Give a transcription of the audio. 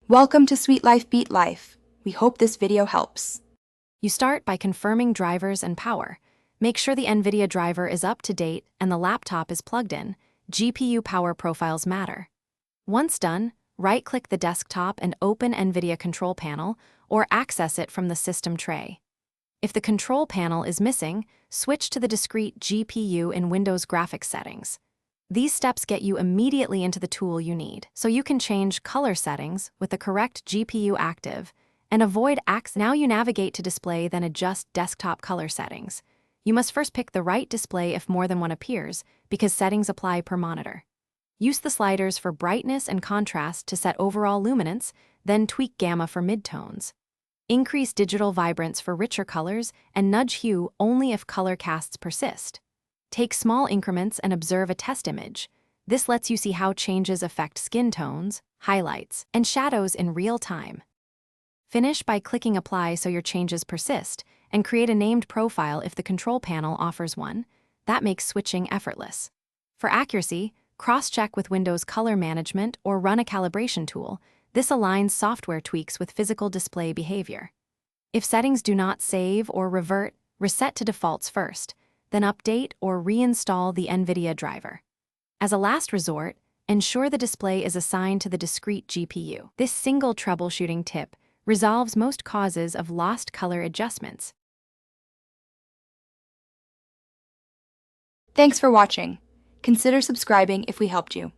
Welcome to Sweet Life Beat Life. We hope this video helps. You start by confirming drivers and power. Make sure the Nvidia driver is up to date and the laptop is plugged in. GPU power profiles matter. Once done, right-click the desktop and open Nvidia Control Panel or access it from the system tray. If the control panel is missing, switch to the discrete GPU in Windows graphics settings. These steps get you immediately into the tool you need, so you can change color settings with the correct GPU active and avoid access. Now you navigate to display, then adjust desktop color settings. You must first pick the right display if more than one appears, because settings apply per monitor. Use the sliders for brightness and contrast to set overall luminance, then tweak gamma for midtones. Increase digital vibrance for richer colors and nudge hue only if color casts persist. Take small increments and observe a test image. This lets you see how changes affect skin tones, highlights, and shadows in real time. Finish by clicking Apply so your changes persist, and create a named profile if the control panel offers one. That makes switching effortless. For accuracy, cross-check with Windows Color Management or run a calibration tool. This aligns software tweaks with physical display behavior. If settings do not save or revert, reset to defaults first, then update or reinstall the Nvidia driver. As a last resort, ensure the display is assigned to the discrete GPU. This single troubleshooting tip resolves most causes of lost color adjustments. Thanks for watching. Consider subscribing if we helped you.